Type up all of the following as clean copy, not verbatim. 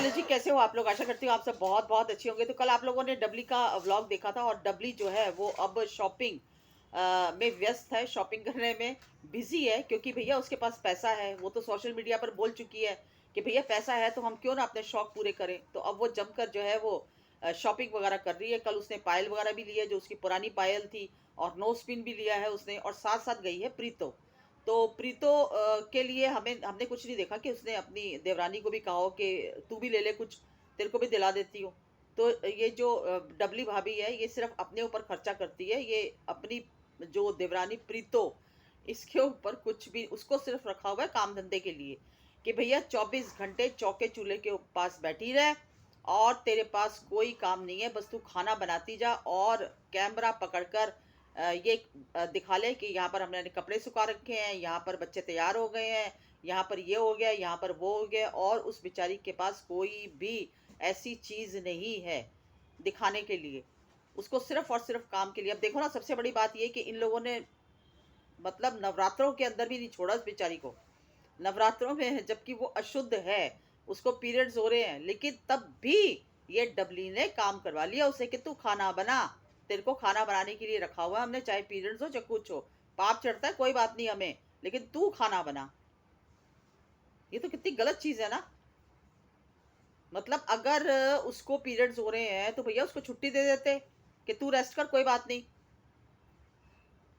Hello जी, कैसे हो आप लोग? आशा करती हूँ आप सब बहुत बहुत अच्छे होंगे। तो कल आप लोगों ने डबली का व्लॉग देखा था और डबली जो है वो अब शॉपिंग में व्यस्त है, शॉपिंग करने में बिजी है, क्योंकि भैया उसके पास पैसा है। वो तो सोशल मीडिया पर बोल चुकी है कि भैया पैसा है तो हम क्यों ना अपने शौक पूरे करें। तो अब वो जमकर जो है वो शॉपिंग वगैरह कर रही है। कल उसने पायल वगैरह भी ली है, जो उसकी पुरानी पायल थी, और नो स्पिन भी लिया है उसने, और साथ साथ गई है प्रीतो। तो प्रीतो के लिए हमने कुछ नहीं देखा कि उसने अपनी देवरानी को भी कहा हो कि तू भी ले ले कुछ, तेरे को भी दिला देती हूँ। तो ये जो डबली भाभी है, ये सिर्फ अपने ऊपर खर्चा करती है। ये अपनी जो देवरानी प्रीतो, इसके ऊपर कुछ भी, उसको सिर्फ रखा हुआ है काम धंधे के लिए कि भैया 24 घंटे चौके चूल्हे के पास बैठी रहे, और तेरे पास कोई काम नहीं है, बस तू खाना बनाती जा और कैमरा पकड़कर ये दिखा ले कि यहाँ पर हमने कपड़े सुखा रखे हैं, यहाँ पर बच्चे तैयार हो गए हैं, यहाँ पर ये हो गया, यहाँ पर वो हो गया, और उस बेचारी के पास कोई भी ऐसी चीज नहीं है दिखाने के लिए। उसको सिर्फ और सिर्फ काम के लिए। अब देखो ना, सबसे बड़ी बात ये कि इन लोगों ने मतलब नवरात्रों के अंदर भी नहीं छोड़ा उस बेचारी को। नवरात्रों में है, जबकि वो अशुद्ध है, उसको पीरियड्स हो रहे हैं, लेकिन तब भी ये डबली ने काम करवा लिया उसे कि तू खाना बना। तेरे को खाना बनाने के लिए रखा हुआ है हमने, चाहे पीरियड्स हो चाहे कुछ हो। पाप चढ़ता है कोई बात नहीं हमें, लेकिन तू खाना बना। ये तो कितनी गलत चीज है ना। मतलब अगर उसको पीरियड्स हो रहे हैं तो भैया उसको छुट्टी दे देते कि तू रेस्ट कर, कोई बात नहीं,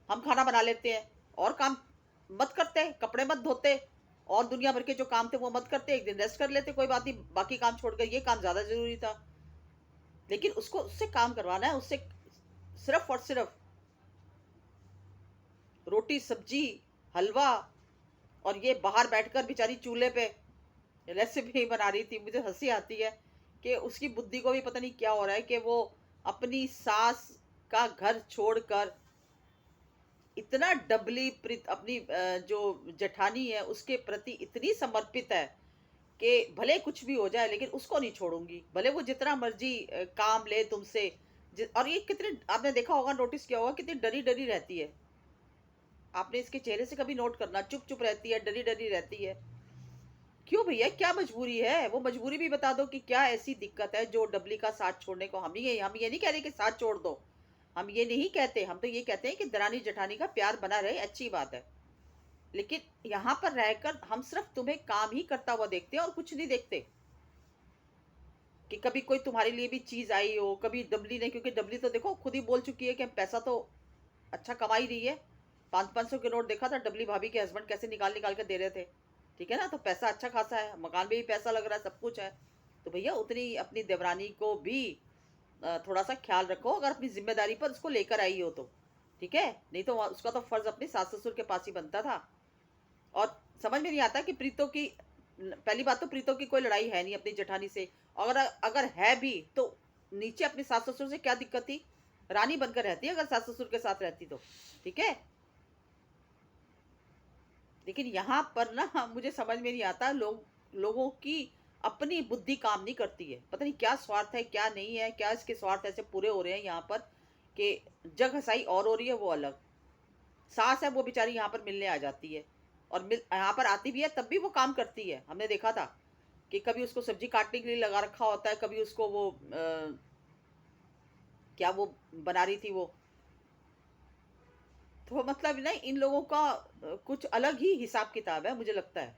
हम खाना बना लेते हैं। और काम मत करते, कपड़े मत धोते, और दुनिया भर के जो काम थे वो मत करते, एक दिन रेस्ट कर लेते, कोई बात नहीं, बाकी काम छोड़कर। ये काम ज्यादा जरूरी था, लेकिन उसको उससे काम करवाना है, उससे सिर्फ और सिर्फ रोटी सब्जी हलवा। और ये बाहर बैठकर बेचारी चूल्हे पे रेसिपी बना रही थी। मुझे हंसी आती है कि उसकी बुद्धि को भी पता नहीं क्या हो रहा है कि वो अपनी सास का घर छोड़कर इतना डबली अपनी जो जेठानी है उसके प्रति इतनी समर्पित है कि भले कुछ भी हो जाए लेकिन उसको नहीं छोड़ूंगी, भले वो जितना मर्जी काम ले तुमसे। और ये कितने, आपने देखा होगा, नोटिस किया होगा, कितनी डरी डरी रहती है। आपने इसके चेहरे से कभी नोट करना, चुप चुप रहती है, डरी डरी रहती है। क्यों भैया, क्या मजबूरी है? वो मजबूरी भी बता दो कि क्या ऐसी दिक्कत है जो डबली का साथ छोड़ने को। हम ये नहीं कह रहे कि साथ छोड़ दो, हम ये नहीं कहते। हम तो ये कहते हैं कि दरानी जेठानी का प्यार बना रहे, अच्छी बात है। लेकिन यहाँ पर रहकर हम सिर्फ तुम्हें काम ही करता हुआ देखते हैं और कुछ नहीं देखते कि कभी कोई तुम्हारे लिए भी चीज आई हो। कभी डबली ने, क्योंकि डबली तो देखो खुद ही बोल चुकी है कि पैसा तो अच्छा कमा ही रही है। 500-500 के नोट देखा था डबली भाभी के हस्बैंड कैसे निकाल निकाल कर दे रहे थे। ठीक है ना, तो पैसा अच्छा खासा है, मकान में भी पैसा लग रहा है, सब कुछ है। तो भैया उतनी अपनी देवरानी को भी थोड़ा सा ख्याल रखो, अगर अपनी जिम्मेदारी पर उसको लेकर आई हो तो। ठीक है, नहीं तो उसका तो फर्ज अपने सास ससुर के पास ही बनता था। और समझ में नहीं आता कि प्रीतो की, पहली बात तो प्रीतो की कोई लड़ाई है नहीं अपनी जेठानी से। अगर अगर है भी तो नीचे अपने सास ससुर से क्या दिक्कत थी? रानी बनकर रहती है अगर सास ससुर के साथ रहती तो। ठीक है, लेकिन यहाँ पर ना मुझे समझ में नहीं आता, लोगों की अपनी बुद्धि काम नहीं करती है। पता नहीं क्या स्वार्थ है, क्या नहीं है, क्या इसके स्वार्थ ऐसे पूरे हो रहे हैं यहाँ पर कि जग हसाई और हो रही है वो अलग। सास है वो बेचारी यहाँ पर मिलने आ जाती है, और यहाँ पर आती भी है तब भी वो काम करती है। हमने देखा था कि कभी उसको सब्जी काटने के लिए लगा रखा होता है, कभी उसको वो क्या वो बना रही थी वो। तो मतलब ना इन लोगों का कुछ अलग ही हिसाब किताब है मुझे लगता है।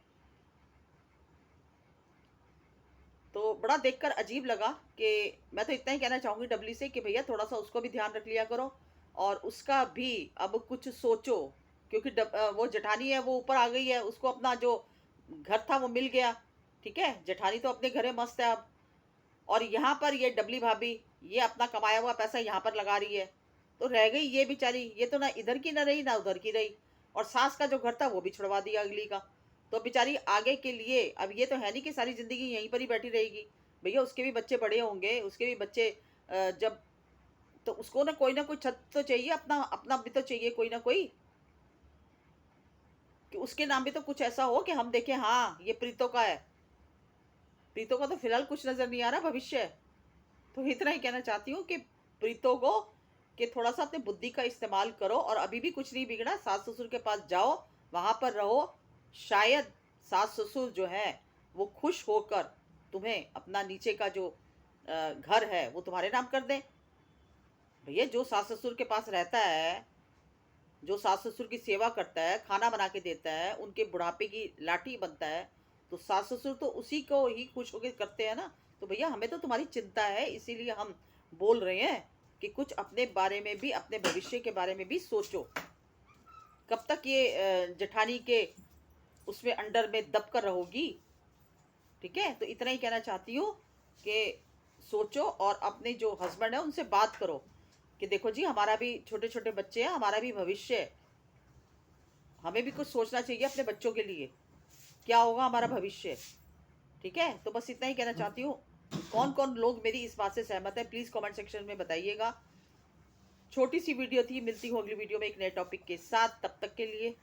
तो बड़ा देखकर अजीब लगा कि मैं तो इतना ही कहना चाहूंगी डबली से कि भैया थोड़ा सा उसको भी ध्यान रख लिया करो, और उसका भी अब कुछ सोचो। क्योंकि वो जेठानी है वो ऊपर आ गई है, उसको अपना जो घर था वो मिल गया। ठीक है, जेठानी तो अपने घरे मस्त है अब। और यहाँ पर ये डबली भाभी, ये अपना कमाया हुआ पैसा यहाँ पर लगा रही है। तो रह गई ये बेचारी, ये तो ना इधर की ना रही ना उधर की रही। और सास का जो घर था वो भी छुड़वा दिया अगली का। तो बेचारी आगे के लिए अब ये तो है नहीं कि सारी जिंदगी यहीं पर ही बैठी रहेगी। भैया उसके भी बच्चे बड़े होंगे, उसके भी बच्चे जब, तो उसको ना कोई छत तो चाहिए, अपना अपना भी तो चाहिए कोई ना कोई, कि उसके नाम भी तो कुछ ऐसा हो कि हम देखें हाँ ये प्रीतो का है। प्रीतो का तो फिलहाल कुछ नजर नहीं आ रहा भविष्य। तो इतना ही कहना चाहती हूँ कि प्रीतो को कि थोड़ा सा अपने बुद्धि का इस्तेमाल करो, और अभी भी कुछ नहीं बिगड़ा, सास ससुर के पास जाओ, वहां पर रहो। शायद सास ससुर जो है वो खुश होकर तुम्हें अपना नीचे का जो घर है वो तुम्हारे नाम कर दें। भैया जो सास ससुर के पास रहता है, जो सास ससुर की सेवा करता है, खाना बना के देता है, उनके बुढ़ापे की लाठी बनता है, तो सास ससुर तो उसी को ही खुश होकर करते हैं ना। तो भैया हमें तो तुम्हारी चिंता है, इसीलिए हम बोल रहे हैं कि कुछ अपने बारे में भी, अपने भविष्य के बारे में भी सोचो। कब तक ये जेठानी के उसमें अंडर में दब कर रहोगी? ठीक है, तो इतना ही कहना चाहती हूँ कि सोचो और अपने जो हस्बैंड है उनसे बात करो कि देखो जी, हमारा भी छोटे छोटे बच्चे हैं, हमारा भी भविष्य है, हमें भी कुछ सोचना चाहिए अपने बच्चों के लिए, क्या होगा हमारा भविष्य। ठीक है, तो बस इतना ही कहना चाहती हूँ। कौन कौन लोग मेरी इस बात से सहमत है प्लीज कमेंट सेक्शन में बताइएगा। छोटी सी वीडियो थी, मिलती हूँ अगली वीडियो में एक नए टॉपिक के साथ, तब तक के लिए